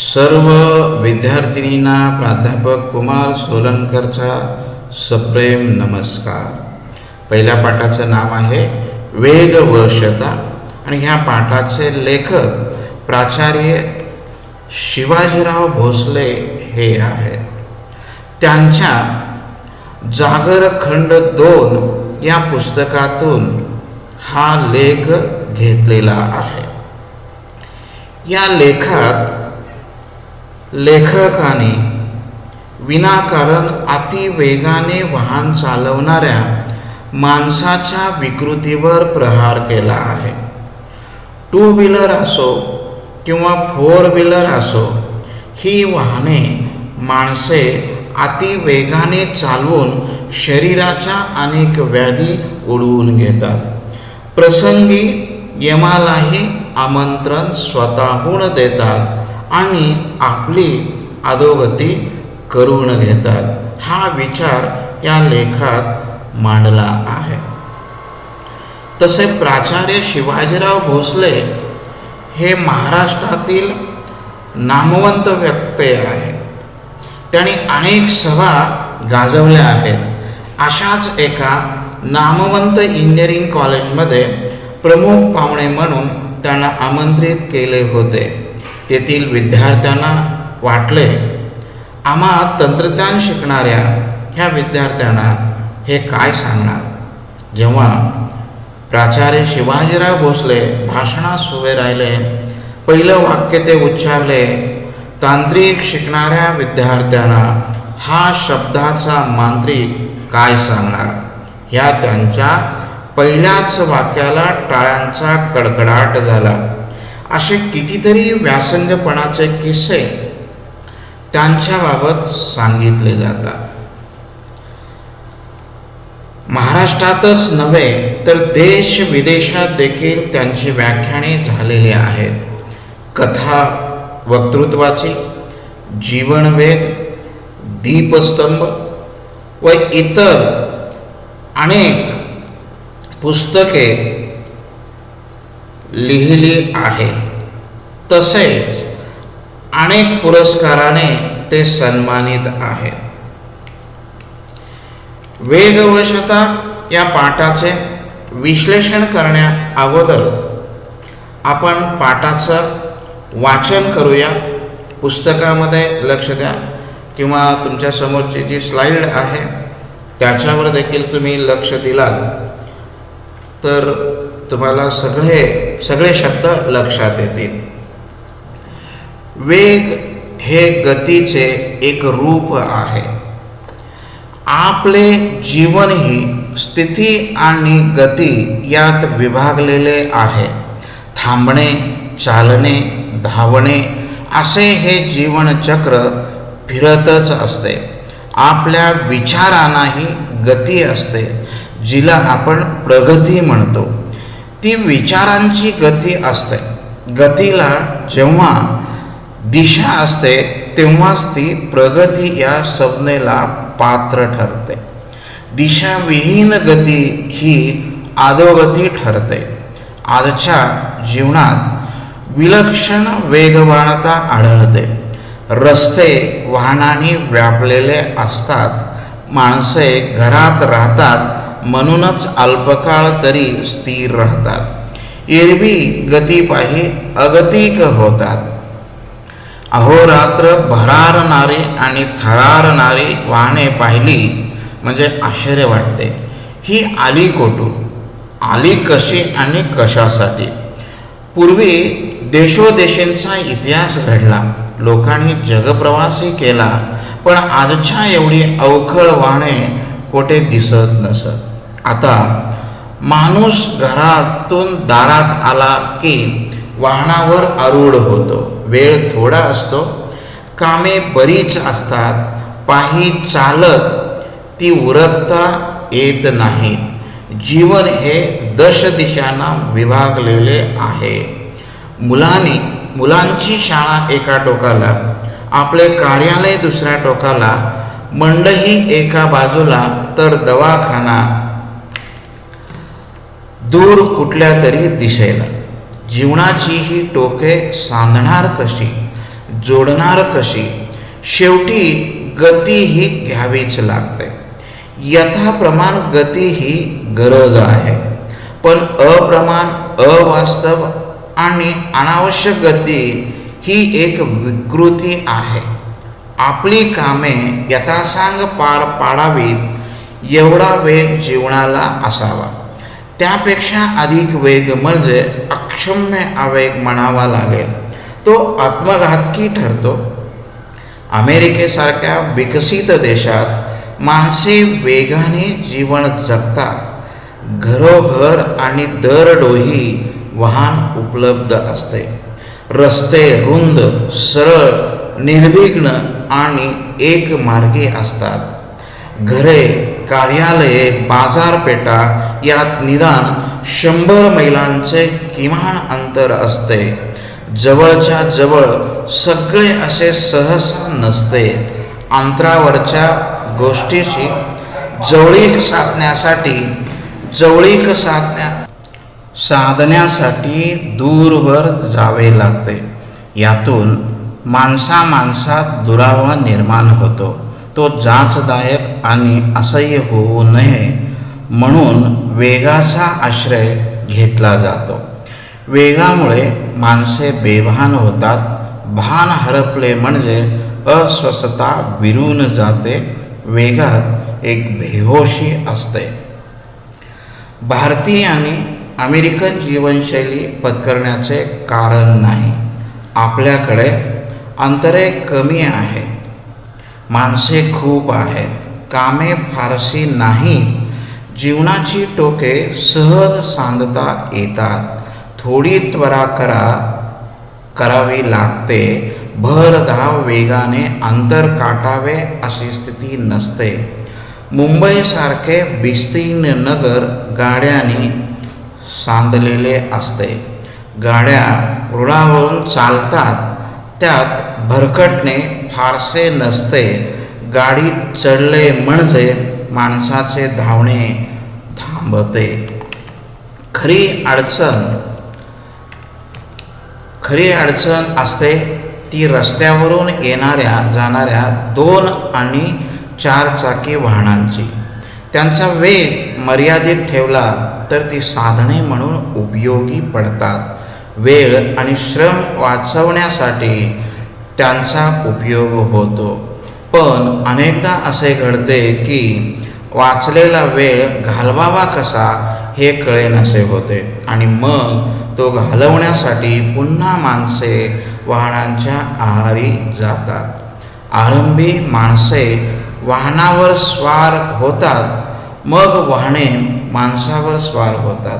सर्व विद्यार्थिनींना प्राध्यापक कुमार सोलनकरचा सप्रेम नमस्कार. पहिल्या पाठाचं नाव आहे वेगवशता आणि ह्या पाठाचे लेखक प्राचार्य शिवाजीराव भोसले हे आहेत. त्यांच्या जागर खंड 2 या पुस्तकातून हा लेख घेतलेला आहे. या लेखात लेखकाने विनाकारण अतिवेगाने वाहन चालवणाऱ्या माणसाच्या विकृतीवर प्रहार केला आहे. 2 व्हीलर असो किंवा 4 व्हीलर असो, ही वाहने माणसे अतिवेगाने चालवून शरीराच्या अनेक व्याधी उडवून घेतात. प्रसंगी यमालाही आमंत्रण स्वतःहून देतात आणि आपली अधोगती करून घेतात. हा विचार या लेखात मांडला आहे. तसे प्राचार्य शिवाजीराव भोसले हे महाराष्ट्रातील नामवंत व्यक्ती आहेत. त्यांनी अनेक सभा गाजवल्या आहेत. अशाच एका नामवंत इंजिनिअरिंग कॉलेजमध्ये प्रमुख पाहुणे म्हणून त्यांना आमंत्रित केले होते. तेथील विद्यार्थ्यांना वाटले, आम्हा तंत्रज्ञान शिकणाऱ्या ह्या विद्यार्थ्यांना हे काय सांगणार. जेव्हा प्राचार्य शिवाजीराव भोसले भाषणास उभे राहिले, पहिलं वाक्य ते उच्चारले, तांत्रिक शिकणाऱ्या विद्यार्थ्यांना हा शब्दाचा मांत्रिक काय सांगणार. ह्या त्यांच्या पहिल्याच वाक्याला टाळ्यांचा कडकडाट झाला. असे कितीतरी व्यासंगपणाचे किस्से त्यांच्याबाबत सांगितले जातात. महाराष्ट्रातच नव्हे तर देश विदेशात देखील त्यांची व्याख्याने झालेली आहेत. कथा वक्तृत्वाची, जीवनवेध, दीपस्तंभ व इतर अनेक पुस्तके लिहिली आहेत. तसेच अनेक पुरस्काराने ते सन्मानित आहेत. वेगवशता या पाठाचे विश्लेषण करण्या अगोदर आपण पाठाचं वाचन करूया. पुस्तकामध्ये लक्ष द्या किंवा तुमच्या समोरची जी स्लाईड आहे त्याच्यावर देखील तुम्ही लक्ष दिलात तर तुम्हाला सगळे शब्द लक्षात येतील. वेग हे गतीचे एक रूप आहे. आपले जीवनही स्थिती आणि गती यात विभागलेले आहे. थांबणे, चालणे, धावणे असे हे जीवनचक्र फिरतच असते. आपल्या विचारांनाही गती असते, जिला आपण प्रगती म्हणतो. ती विचारांची गती असते. गतीला जेव्हा दिशा असते तेव्हाच ती प्रगती या संज्ञेला पात्र ठरते. दिशाविहीन गती ही अधोगती ठरते. आजच्या जीवनात विलक्षण वेगवानता आढळते. रस्ते वाहनांनी व्यापलेले असतात. माणसे घरात राहतात म्हणूनच अल्पकाळ तरी स्थिर राहतात. एरवी गतीपायी अगतिक होतात. अहोरात्र भरारणारी आणि थरारणारी वाहने पाहिली म्हणजे आश्चर्य वाटते. ही आली कोठून, आली कशी आणि कशासाठी. पूर्वी देशोदेशींचा इतिहास घडला, लोकांनी जगप्रवासही केला, पण आजच्या एवढी अवखळ वाहने कोठे दिसत नसत. आता माणूस घरातून दारात आला की वाहनावर आरूढ होतो. वेळ थोडा असतो, कामे बरीच असतात. पायी चालत ती उरकता येत नाही. जीवन हे दश दिशांना विभागलेले आहे. मुलांची शाळा एका टोकाला, आपले कार्यालय दुसऱ्या टोकाला, मंडई एका बाजूला, तर दवाखाना दूर कुठल्या तरी दिशेला. जीवनाची ही टोके सांधणार कशी. जोडणार कशी? शेवटी गती ही घ्यावीच लागते. यथाप्रमाण गती ही गरज आहे, पण अप्रमाण, अवास्तव आणि अनावश्यक गती ही एक विकृती आहे. आपली कामे यथासांग पार पाडावीत एवढा वेग जीवनाला असावा. त्यापेक्षा अधिक वेग म्हणजे अक्षम्य आवेग म्हणावा लागेल. तो आत्मघातकी ठरतो. अमेरिकेसारख्या विकसित देशात माणसे वेगाने जीवन जगतात. घरोघर आणि दरडोही वाहन उपलब्ध असते. रस्ते रुंद, सरळ, निर्विघ्न आणि एकमार्गी असतात. घरे, कार्यालये, बाजारपेठा यात निदान 100 मैलांचे किमान अंतर असते. जवळच्या जवळ सगळे असे सहसा नसते. अंतरावरच्या गोष्टीची जवळीक साधण्यासाठी दूरवर जावे लागते. यातून माणसात दुरावा निर्माण होतो. तो जाचदायक आणि असह्य होऊ नये म्हणून वेगाचा आश्रय घेतला जातो. वेगामुळे माणसे बेभान होतात. भान हरपले म्हणजे अस्वस्थता विरून जाते. वेगात एक बेहोशी असते. भारतीयांनी अमेरिकन जीवनशैली पत्करण्याचे कारण नाही. आपल्याकडे अंतरे कमी आहेत, माणसे खूप आहेत, कामे फारशी नाहीत. जीवनाची टोके सहज सांधता येतात. थोडी त्वरा करावी लागते. भरधाव वेगाने अंतर काटावे अशी स्थिती नसते. मुंबईसारखे विस्तीर्ण नगर गाड्यांनी सांधलेले असते. गाड्या रुळावरून चालतात. त्यात भरकटणे फारसे नसते. गाडीत चढले म्हणजे माणसाचे धावणे थांबते. खरी अडचण असते ती रस्त्यावरून येणाऱ्या जाणाऱ्या 2 आणि 4 चाकी वाहनांची. त्यांचा वेग मर्यादित ठेवला तर ती साधने म्हणून उपयोगी पडतात. वेळ आणि श्रम वाचवण्यासाठी त्यांचा उपयोग होतो. पण अनेकदा असे घडते की वाचलेला वेळ घालवावा कसा हे कळेनासे होते आणि मग तो घालवण्यासाठी पुन्हा माणसे वाहनांच्या आहारी जातात. आरंभी माणसे वाहनावर स्वार होतात, मग वाहने माणसावर स्वार होतात.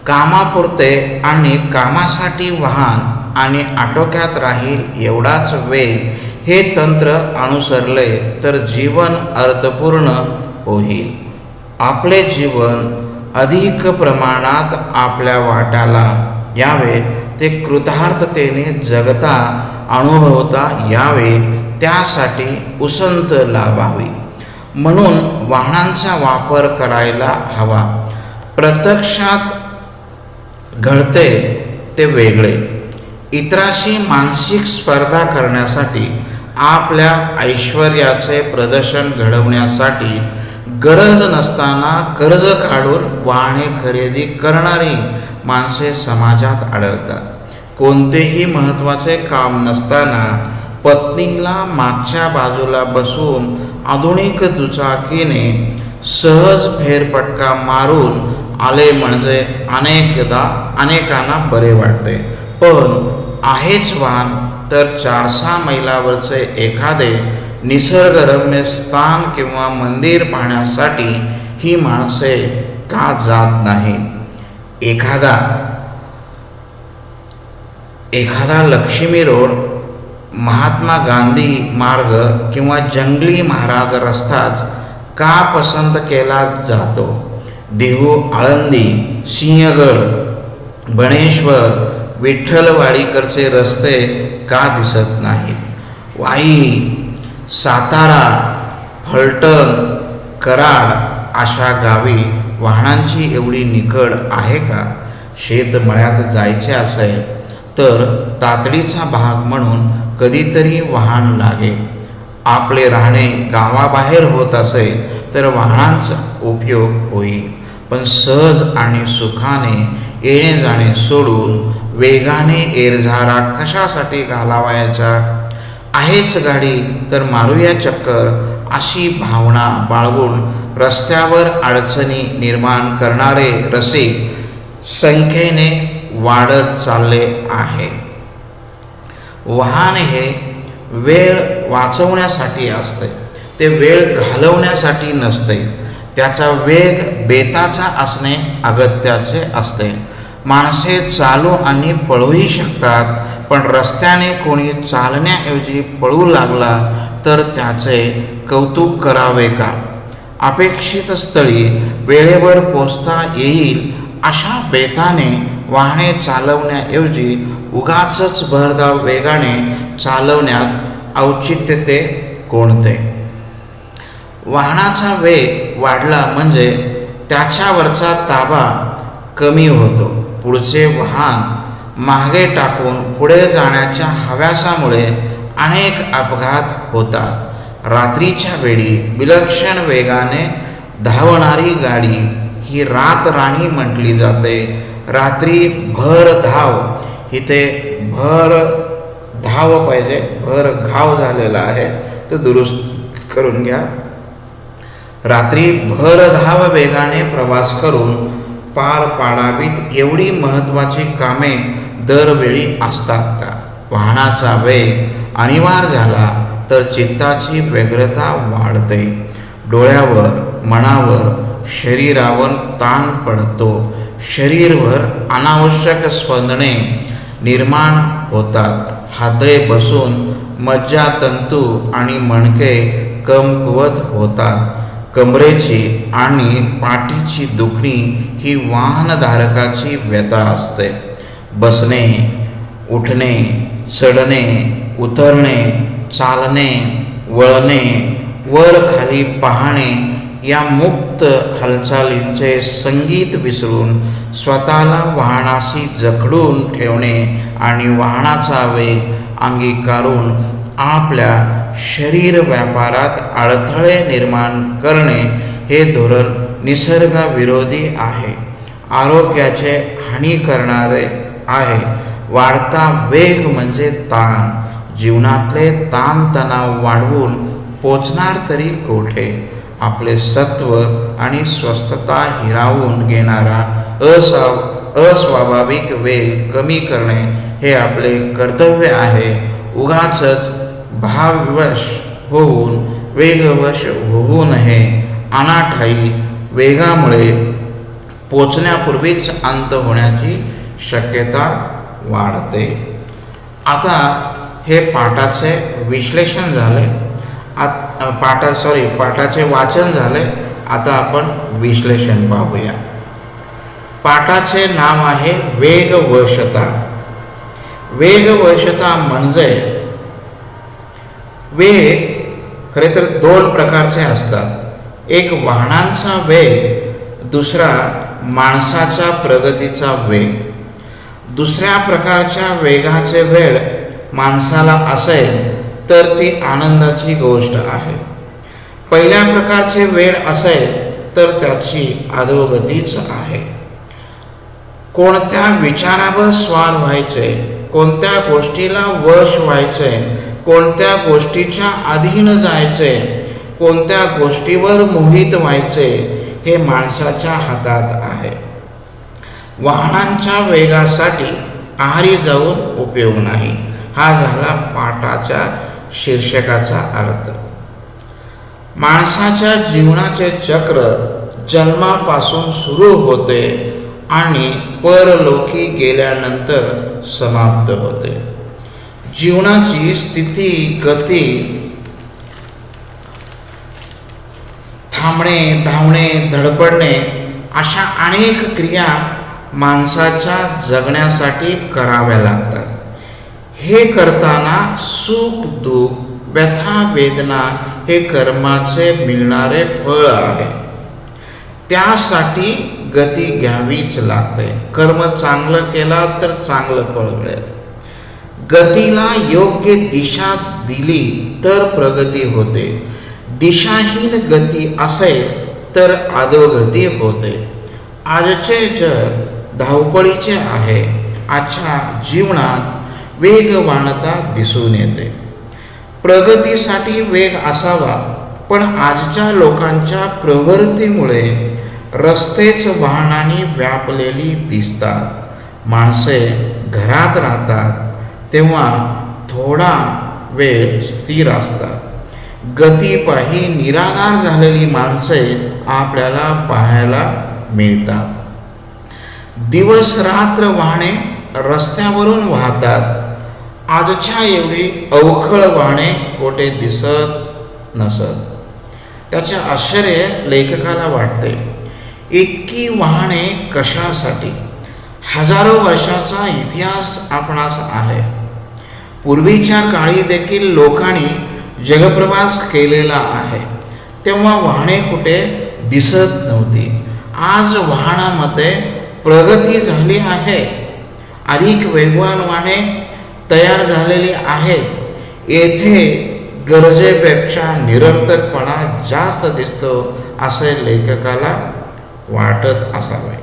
कामापुरते आणि कामासाठी वाहन आणि आटोक्यात राहील एवढाच वेग हे तंत्र अनुसरले तर जीवन अर्थपूर्ण होईल. आपले जीवन अधिक प्रमाणात आपल्या वाट्याला यावे, ते कृतार्थतेने जगता अनुभवता यावे, त्यासाठी उसंत लावावी. म्हणून वाहनांचा वापर करायला हवा. प्रत्यक्षात घडते ते वेगळे. इतरांशी मानसिक स्पर्धा करण्यासाठी, आपल्या ऐश्वर्याचे प्रदर्शन घडवण्यासाठी गरज नसताना कर्ज काढून वाहने खरेदी करणारी माणसे समाजात आढळतात. कोणतेही महत्त्वाचे काम नसताना पत्नीला मागच्या बाजूला बसवून आधुनिक दुचाकीने सहज फेरफटका मारून आले म्हणजे अनेकांना बरे वाटते. पण आहेच वाहन तर 400 मैलावरचे एखादे निसर्गरम्य स्थान किंवा मंदिर पाहण्यासाठी ही माणसे का जात नाहीत? एखादा लक्ष्मी रोड, महात्मा गांधी मार्ग किंवा जंगली महाराज रस्ताच का पसंत केला जातो? देहू, आळंदी, सिंहगड, बणेश्वर, विठ्ठलवाडीकडचे रस्ते का दिसत नाहीत? वाई, सातारा, फलटण, कराड अशा गावी वाहनांची एवढी निकड आहे का? शेतमळ्यात जायचे असेल तर तातडीचा भाग म्हणून कधीतरी वाहन लागे. आपले राहणे गावाबाहेर होत असेल तर वाहनांचा उपयोग होईल. पण सहज आणि सुखाने येणे जाणे सोडून वेगाने एरझारा कशासाठी घालावायचा? आहेच गाडी तर मारूया चक्कर, अशी भावना बाळगून रस्त्यावर अडचणी निर्माण करणारे रसिक संख्येने वाढत चालले आहे. वाहन हे वेळ वाचवण्यासाठी असते, ते वेळ घालवण्यासाठी नसते. त्याचा वेग बेताचा असणे अगत्याचे असते. माणसे चालू आणि पळूही शकतात, पण रस्त्याने कोणी चालण्याऐवजी पळू लागला तर त्याचे कौतुक करावे का? अपेक्षित स्थळी वेळेवर पोचता येईल अशा बेताने वाहने चालवण्याऐवजी उगाचच भरधाव वेगाने चालवण्यात औचित्य कोणते? वाहनाचा वेग वाढला म्हणजे त्याच्यावरचा ताबा कमी होतो. पुढचे वाहन मागे टाकून पुढे जाण्याच्या हव्यासामुळे अनेक अपघात होतात. रात्रीच्या वेळी विलक्षण वेगाने धावणारी गाडी ही रातराणी म्हटली जाते. रात्री भर धाव, इथे भर धाव पाहिजे, भर घाव झालेला आहे तर दुरुस्त करून घ्या. रात्री भरधाव वेगाने प्रवास करून पार पाडावीत एवढी महत्त्वाची कामे दरवेळी असतात का? वाहनाचा वेग अनिवार्य झाला तर चित्ताची व्यग्रता वाढते. डोळ्यावर, मनावर, शरीरावर ताण पडतो. शरीरभर अनावश्यक स्पंदने निर्माण होतात. हादरे बसून मज्जातंतू आणि मणके कमकुवत होतात. कमरेची आणि पाठीची दुखणी ही वाहनधारकाची व्यथा असते. बसणे, उठणे, चढणे, उतरणे, चालणे, वळणे, वर खाली पाहणे या मुक्त हालचालींचे संगीत विसरून स्वतःला वाहनाशी जखडून ठेवणे आणि वाहनाचा वेग अंगीकारून आपल्या शरीर व्यापारात अडथळे निर्माण करणे हे धोरण निसर्गविरोधी आहे. आरोग्याचे हानी करणारे आहे. वाढता वेग म्हणजे ताण. जीवनातले ताणतणाव वाढवून पोचणार तरी कोठे? आपले सत्व आणि स्वस्थता हिरावून घेणारा अस्वाभाविक वेग कमी करणे हे आपले कर्तव्य आहे. उगाचच भावविवश होऊन वेगवश होऊ नये. अनाठायी वेगामुळे पोचण्यापूर्वीच अंत होण्याची शक्यता वाढते. आता हे पाठाचे विश्लेषण झाले. पाठाचे वाचन झाले. आता आपण विश्लेषण पाहूया. पाठाचे नाव आहे वेगवशता. वेगवशता म्हणजे वेग खरे तर दोन प्रकारचे असतात. एक वाहनांचा वेग, दुसरा माणसाच्या प्रगतीचा वेग. दुसऱ्या प्रकारच्या वेगाचे वेळ माणसाला असेल तर ती आनंदाची गोष्ट आहे. पहिल्या प्रकारचे वेळ असेल तर त्याची अधोगतीच आहे. कोणत्या विचारावर स्वार व्हायचे, कोणत्या गोष्टीला वश व्हायचे, कोणत्या गोष्टीच्या अधीन जायचे, कोणत्या गोष्टीवर मोहित व्हायचे हे माणसाच्या हातात आहे. वाहनांच्या वेगासाठी आहारी जाऊन उपयोग नाही. हा झाला पाठाच्या शीर्षकाचा अर्थ. माणसाच्या जीवनाचे चक्र जन्मापासून सुरू होते आणि परलोकी गेल्यानंतर समाप्त होते. जीवनाची स्थिती, गती, थांबणे, धावणे, धडपडणे अशा अनेक क्रिया माणसाच्या जगण्यासाठी कराव्या लागतात. हे करताना सुख, दुःख, व्यथा, वेदना हे कर्माचे मिळणारे फळ आहे. त्यासाठी गती घ्यावीच लागते. कर्म चांगलं केला तर चांगलं फळ मिळेल. गतीला योग्य दिशा दिली तर प्रगती होते. दिशाहीन गती असेल तर अधोगती होते. आजचे जग धावपळीचे आहे. आजच्या जीवनात वेगवानता दिसून येते. प्रगतीसाठी वेग असावा, पण आजच्या लोकांच्या प्रवृत्तीमुळे रस्तेच वाहनांनी व्यापलेली दिसतात. माणसे घरात राहतात तेव्हा थोडा वेळ स्थिर असतात. गतीपायी निराधार झालेली माणसे आपल्याला पाहायला मिळतात. दिवस रात्र वाहने रस्त्यावरून वाहतात. आजच्या एवढी अवखळ वाहने कोठे दिसत नसत. त्याचे आश्चर्य लेखकाला वाटते. इतकी वाहने कशासाठी? हजारो वर्षाचा इतिहास आपणास आहे. पूर्वीच्या काळी देखील लोकांनी जगप्रवास केलेला आहे, तेव्हा वाहने कुठे दिसत नव्हती. आज वाहनामध्ये प्रगती झाली आहे. अधिक वेगवान वाहने तयार झालेली आहेत. येथे गरजेपेक्षा निरर्थकपणा जास्त दिसतो असे लेखकाला वाटत असावे.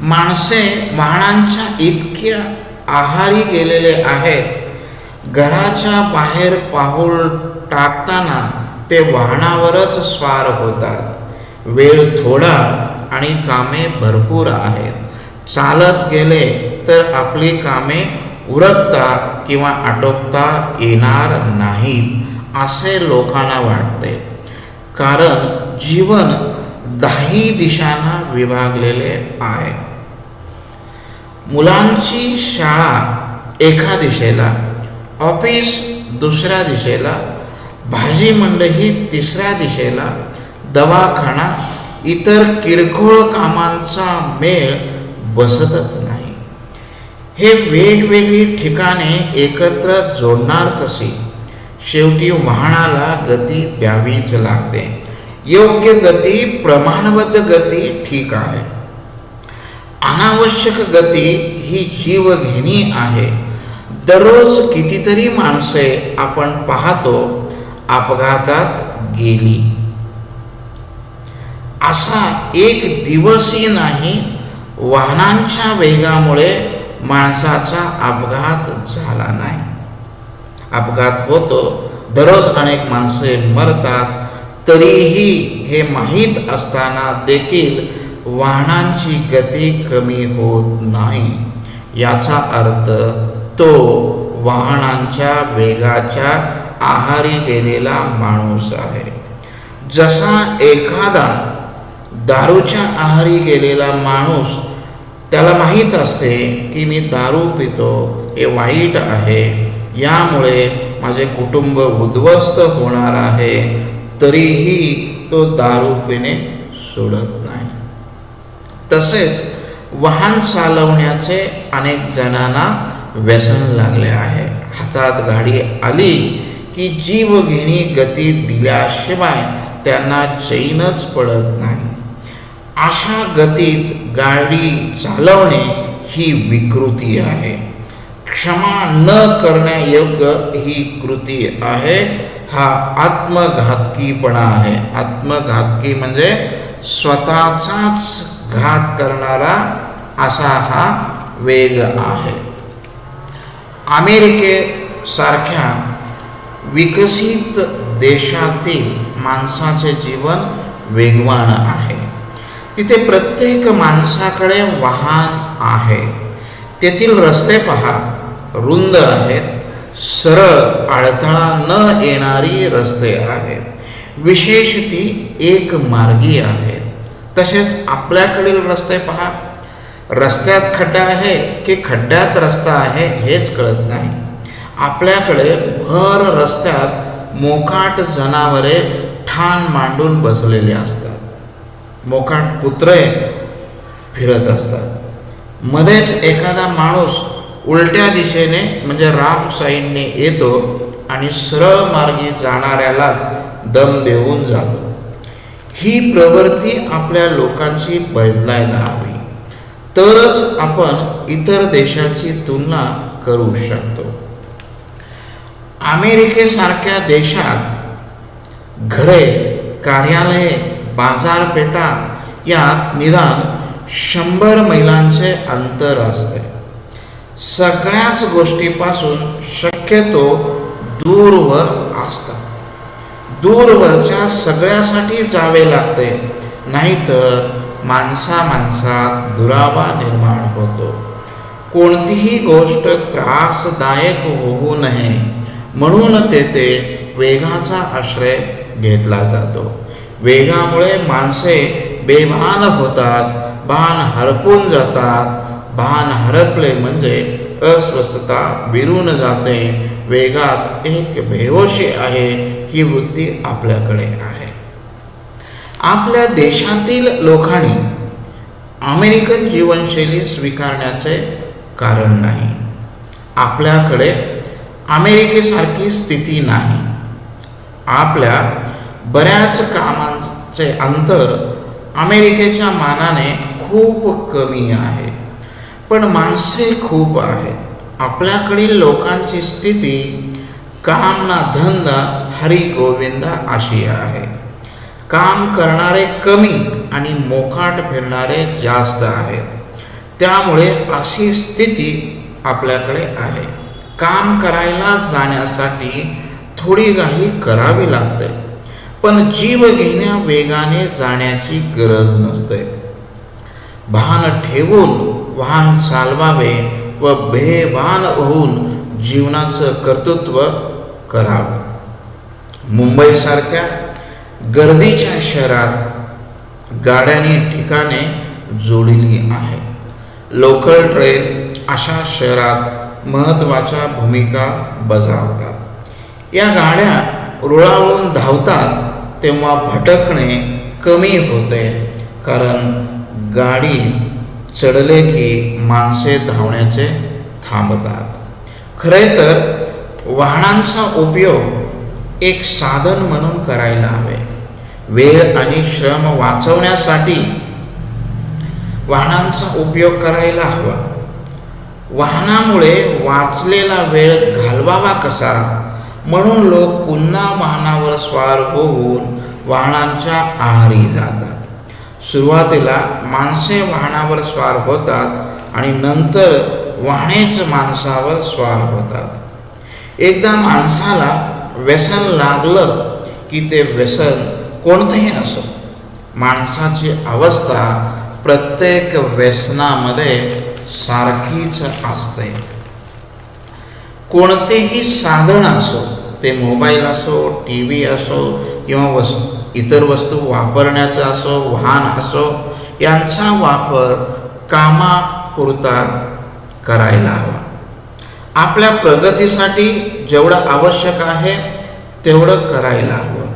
माणसे वाहनांच्या इतक्या आहारी गेलेले आहेत. घराच्या बाहेर पाऊल टाकताना ते वाहनावरच स्वार होतात. वेळ थोडा आणि कामे भरपूर आहेत. चालत गेले तर आपली कामे उरकता किंवा आटोपता येणार नाहीत असे लोकांना वाटते. कारण जीवन 10 दिशांना विभागलेले आहे. मुलांची शाळा एका दिशेला, ऑफिस दुसऱ्या दिशेला, भाजी मंडई तिसऱ्या दिशेला, दवाखाना, इतर किरकोळ कामांचा मेळ बसतच नाही. हे वेगवेगळी ठिकाणे एकत्र जोडणार कशी? शेवटी वाहनाला गती द्यावीच लागते. योग्य गती, प्रमाणबद्ध गती ठीक आहे. अनावश्यक गती ही जीवघेणी आहे. दररोज कितीतरी माणसे आपण पाहतो अपघातात गेली. असा एक दिवसही नाही वाहनांच्या वेगामुळे माणसाचा अपघात झाला नाही. अपघात होतो, दररोज अनेक माणसे मरतात. तरीही हे माहीत असताना देखील वाहनांची गती कमी होत नाही. याचा अर्थ तो वाहनांच्या वेगाच्या आहारी गेलेला माणूस आहे. जसा एखादा दारूच्या आहारी गेलेला माणूस, त्याला माहीत असते की मी दारू पितो, हे वाईट आहे, यामुळे माझे कुटुंब उद्ध्वस्त होणार आहे, तरीही तो दारू पिणे सोडत नाही. तसेच वाहन चालवण्याचे अनेक जणांना व्यसन लागले आहे. हातात गाडी आली की जीवघेणी गती दिल्याशिवाय त्यांना चैनच पडत नाही. अशा गतीत गाडी चालवणे ही विकृती आहे. क्षमा न करण्यायोग्य ही कृती आहे. हा आत्मघातकीपणा आहे. आत्मघातकी म्हणजे स्वतःचाच घात करणारा असा हा वेग आहे. अमेरिकेसारख्या विकसित देशातील माणसाचे जीवन वेगवान आहे. तिथे प्रत्येक माणसाकडे वाहन आहे. तेथील रस्ते पहा, रुंद आहेत. सरळ अडथळा न येणारी रस्ते आहेत. विशेष ती एक मार्गी आहेत. तसेच आपल्याकडील रस्ते पहा, रस्त्यात खड्डा आहे की खड्ड्यात रस्ता आहे हेच कळत नाही. आपल्याकडे भर रस्त्यात मोकाट जनावरे ठाण मांडून बसलेले असतात. मोकाट कुत्रे फिरत असतात. मध्येच एखादा माणूस उलट्या दिशेने म्हणजे राम साईडने येतो आणि सरळ मार्गी जाणाऱ्यालाच दम देऊन जातो. ही प्रवृत्ती आपल्या लोकांची बदलायला हवी. तरच आपण इतर देशांची तुलना करू शकतो. अमेरिकेसारख्या देशात घरे, कार्यालये, बाजारपेठा यात निदान 100 मैलांचे अंतर असते. सगळ्याच गोष्टीपासून शक्यतो दूरवर असतात. दूरवरच्या सगळ्यासाठी जावे लागते, नाहीतर माणसात दुरावा निर्माण होतो. कोणतीही गोष्ट त्रासदायक होऊ नये म्हणून तेथे वेगाचा आश्रय घेतला जातो. वेगामुळे माणसे बेभान होतात, भान हरपून जातात. भान हरपले म्हणजे अस्वस्थता विरून जाते. वेगात एक बेहोशी आहे, ही वृत्ती आपल्याकडे आहे. आपल्या देशातील लोकांनी अमेरिकन जीवनशैली स्वीकारण्याचे कारण नाही. आपल्याकडे अमेरिकेसारखी स्थिती नाही. आपल्या बऱ्याच कामांचे अंतर अमेरिकेच्या मानाने खूप कमी आहे, पण माणसे खूप आहेत. आपल्याकडील लोकांची स्थिती काम ना धंदा हरी गोविंदा अशी आहे. काम करणारे कमी आणि मोकाट फिरणारे जास्त आहेत. त्यामुळे अशी स्थिती आपल्याकडे आहे. काम करायला जाण्यासाठी थोडी घाई करावी लागते, पण जीव घेण्या वेगाने जाण्याची गरज नसते. भान ठेवून वाहन चालवावे व बेभान होऊन जीवनाचं कर्तृत्व करावे. मुंबईसारख्या गर्दीच्या शहरात गाड्यांनी ठिकाणे जोडली आहे. लोकल ट्रेन अशा शहरात महत्त्वाच्या भूमिका बजावतात. या गाड्या रुळावरून धावतात तेव्हा भटकणे कमी होते, कारण गाडीत चढले की माणसे धावण्याचे थांबतात. खरे तर वाहनांचा उपयोग एक साधन म्हणून करायला हवे. वेळ आणि श्रम वाचवण्यासाठी वाहनांचा उपयोग करायला हवा. वाहनामुळे वाचलेला वेळ घालवावा कसा म्हणून लोक पुन्हा वाहनावर स्वार होऊन वाहनांच्या आहारी जातात. सुरुवातीला माणसे वाहनावर स्वार होतात आणि नंतर वाहनेच माणसावर स्वार होतात. एकदा माणसाला व्यसन लागलं की ते व्यसन कोणतेही असो, माणसाची अवस्था प्रत्येक व्यसनामध्ये सारखीच असते. कोणतेही साधन असो, ते मोबाईल असो, TV असो किंवा इतर वस्तू वापरण्याचा असो, वाहन असो, यांचा वापर कामापुरता करायला हवा. आपल्या प्रगतीसाठी जेवढं आवश्यक आहे तेवढं करायला हवं.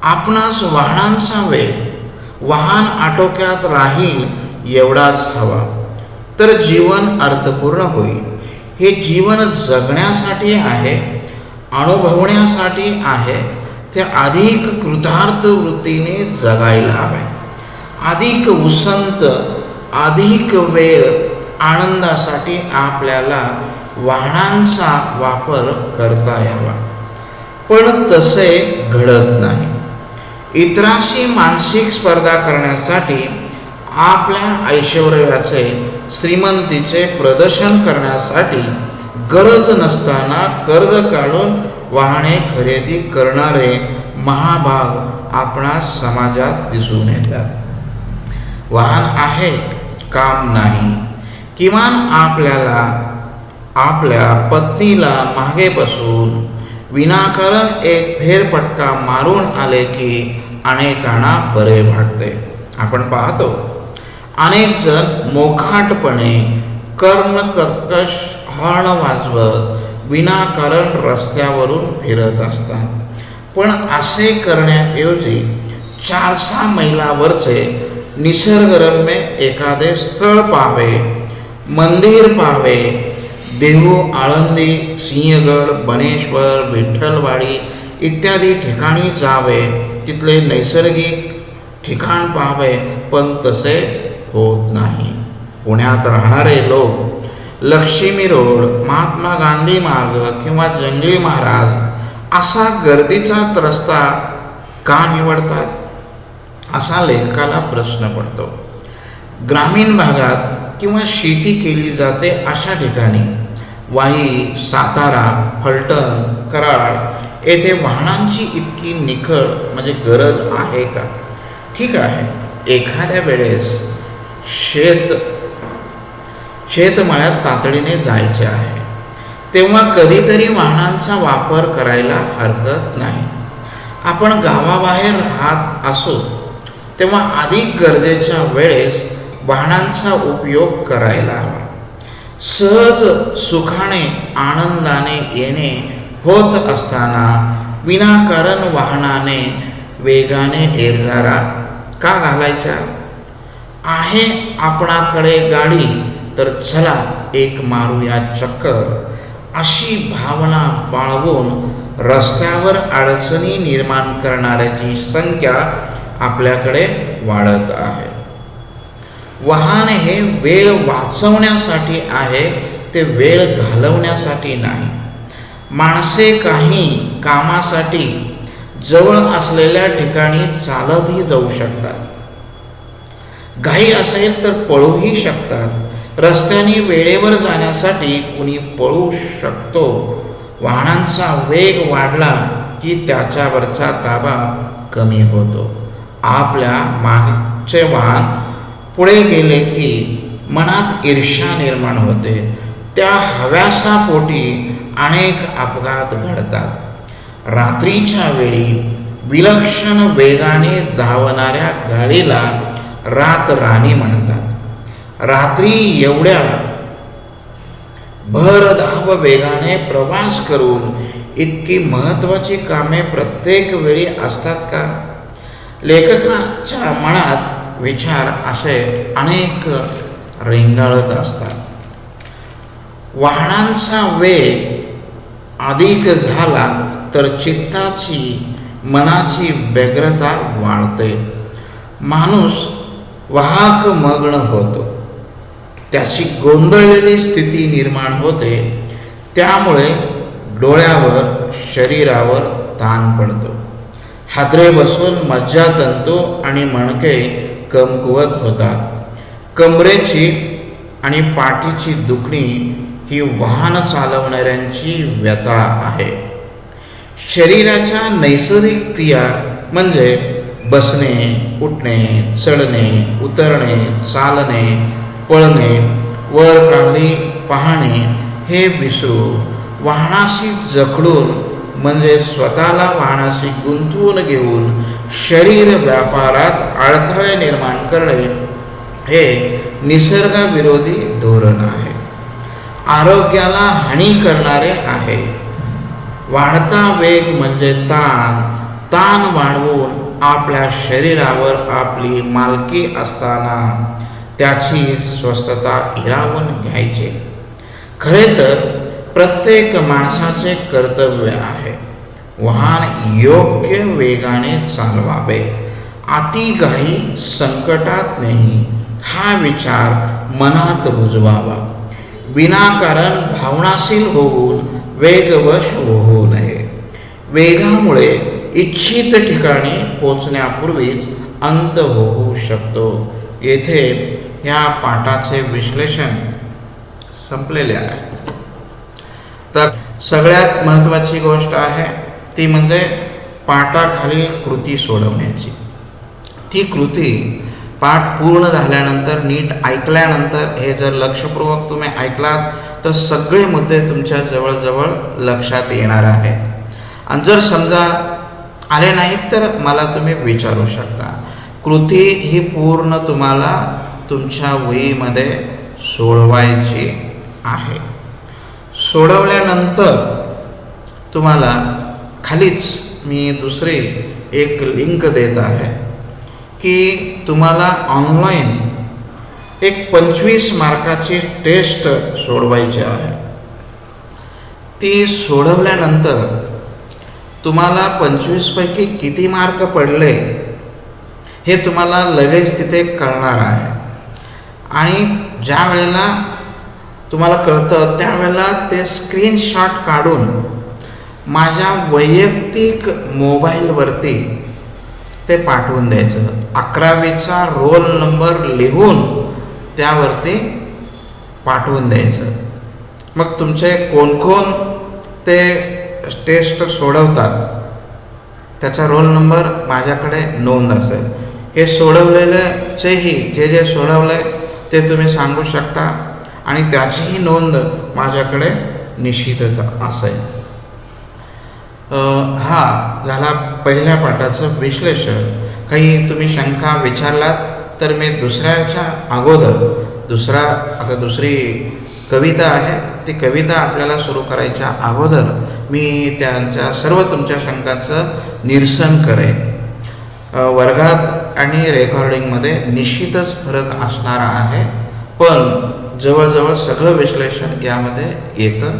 आपणास वाहनांचा वेग, वाहन आटोक्यात राहील एवढाच हवा, तर जीवन अर्थपूर्ण होईल. हे जीवन जगण्यासाठी आहे, अनुभवण्यासाठी आहे. ते अधिक कृतार्थ वृत्तीने जगायला हवे. अधिक उसंत, अधिक वेळ आनंदासाठी आपल्याला वाहनांचा वापर करता यावा. पण तसे घडत नाही. इतरांशी मानसिक स्पर्धा करण्यासाठी, आपल्या ऐश्वर्याचे, श्रीमंतीचे प्रदर्शन करण्यासाठी गरज नसताना कर्ज काढून वाहने खरेदी करणारे महाभाग आपणास समाजात दिसून येतात. वाहन आहे, काम नाही. किमान आपल्याला आपल्या पत्नीला मागे बसून विनाकारण एक फेरफटका मारून आले की अनेकांना बरे वाटते. आपण पाहतो, अनेक जण मोकाटपणे कर्णकर्कश हॉर्न वाजवत विनाकारण रस्त्यावरून फिरत असतात. पण असे करण्याऐवजी 4-6 मैलावरचे निसर्गरम्य एखादे स्थळ पाहावे, मंदिर पाहावे, देहू, आळंदी, सिंहगड, बनेश्वर, विठ्ठलवाडी इत्यादी ठिकाणी जावे. तिथले नैसर्गिक ठिकाण पाहावे, पण तसे होत नाही. पुण्यात राहणारे लोक लक्ष्मी रोड, महात्मा गांधी मार्ग किंवा जंगली महाराज असा गर्दीचाच रस्ता का निवडतात, असा लेखकाला प्रश्न पडतो. ग्रामीण भागात किंवा शेती केली जाते अशा ठिकाणी वाई, सातारा, फलटण, कराड येथे वाहनांची इतकी निखळ म्हणजे गरज आहे का? ठीक आहे, एखाद्या वेळेस शेतमळ्यात तातडीने जायचे आहे तेव्हा कधीतरी वाहनांचा वापर करायला हरकत नाही. आपण गावाबाहेर राहत असो तेव्हा अधिक गरजेच्या वेळेस वाहनांचा उपयोग करायला हवा. सहज सुखाने आनंदाने येणे होत असताना विनाकारण वाहनाने वेगाने एरझारा का घालायचा? आहे आपणाकडे गाडी तर चला एक मारूया चक्कर, अशी भावना बाळगून रस्त्यावर अडचणी निर्माण करणाऱ्याची संख्या आपल्याकडे वाढत आहे. वाहन हे वेळ वाचवण्यासाठी आहे, ते वेळ घालवण्यासाठी नाही. माणसे काही कामासाठी जवळ असलेल्या ठिकाणी चालतही जाऊ शकतात. घाई असेल तर पळूही शकतात. रस्त्याने वेळेवर जाण्यासाठी कुणी पळू शकतो. वाहनांचा वेग वाढला की त्याच्यावरचा ताबा कमी होतो. आपल्या मागचे वाहन पुढे गेले की मनात ईर्ष्या निर्माण होते. त्या हव्यासापोटी अनेक अपघात घडतात. रात्रीच्या वेळी विलक्षण वेगाने धावणाऱ्या गाडीला रातराणी म्हणतात. रात्री एवढ्या भरधाव वेगाने प्रवास करून इतकी महत्त्वाची कामे प्रत्येक वेळी असतात का? लेखकाच्या मनात विचार असे अनेक रेंगाळत असतात. वाहनांचा वेग अधिक झाला तर चित्ताची मनाची व्यग्रता वाढते. माणूस वाहक मग्न होतो. त्याची गोंधळलेली स्थिती निर्माण होते. त्यामुळे डोळ्यावर शरीरावर ताण पडतो. हादरे बसून मज्जातंतू आणि मणके कमकुवत होतात. कमरेची आणि पाठीची दुखणी ही वाहन चालवणाऱ्यांची व्यथा आहे. शरीराच्या नैसर्गिक क्रिया म्हणजे बसणे, उठणे, चढणे, उतरणे, चालणे, पळणे, वर खाली पाहणे हे विसरून वाहनाशी जखडून म्हणजे स्वतःला वाहनाशी गुंतवून घेऊन शरीर व्यापारात अडथळे निर्माण करणे हे निसर्गविरोधी धोरण आहे. आरोग्याला हानी करणारे आहे. वाढता वेग म्हणजे ताण वाढवून आपल्या शरीरावर आपली मालकी असताना त्याची स्वस्थता हिरावून घ्यायचे. खरे तर प्रत्येक माणसाचे कर्तव्य आहे वाहन योग्य वेगाने चालवावे. अतिघाई संकटात नाही हा विचार मनात रुजवावा. विनाकारण भावनाशील होऊन वेगवश होऊ नये. वेगामुळे इच्छित ठिकाणी पोचण्यापूर्वीच अंत होऊ शकतो. येथे ह्या पाठाचे विश्लेषण संपलेले आहे. तर सगळ्यात महत्त्वाची गोष्ट आहे ती म्हणजे पाठाखालील कृती सोडवण्याची. ती कृती पाठ पूर्ण झाल्यानंतर नीट ऐकल्यानंतर हे जर लक्षपूर्वक तुम्ही ऐकलात तर सगळे मुद्दे तुमच्या जवळजवळ लक्षात येणार आहेत. आणि जर समजा आले नाहीत तर मला तुम्ही विचारू शकता. कृती ही पूर्ण तुम्हाला तुमच्या वहीमध्ये सोडवायची आहे. सोडवल्यानंतर तुम्हाला खालीच मी दुसरी एक लिंक देत आहे की तुम्हाला ऑनलाईन एक 25 मार्काची टेस्ट सोडवायची आहे. ती सोडवल्यानंतर तुम्हाला 25 पैकी किती मार्क पडले हे तुम्हाला लगेच तिथे कळणार आहे. आणि ज्या वेळेला तुम्हाला कळतं त्यावेळेला ते स्क्रीनशॉट काढून माझ्या वैयक्तिक मोबाईलवरती ते पाठवून द्यायचं. 11वीचा रोल नंबर लिहून त्यावरती पाठवून द्यायचं. मग तुमचे कोण कोण ते टेस्ट सोडवतात त्याचा रोल नंबर माझ्याकडे नोंद असेल. हे सोडवलेल्याचेही जे सोडवले ते तुम्ही सांगू शकता आणि त्याचीही नोंद माझ्याकडे निश्चितच असेल. हा झाला पहिल्या पाठाचं विश्लेषण. काही तुम्ही शंका विचारलात तर मी दुसऱ्याच्या अगोदर आता दुसरी कविता आहे, ती कविता आपल्याला सुरू करायच्या अगोदर मी त्यांच्या सर्व तुमच्या शंकांचं निरसन करेन. वर्गात आणि रेकॉर्डिंगमध्ये निश्चितच फरक असणार आहे, पण जवळजवळ सगळं विश्लेषण यामध्ये येतं.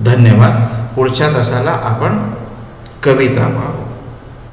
धन्यवाद. पुढच्या तासाला आपण कविता पाहू.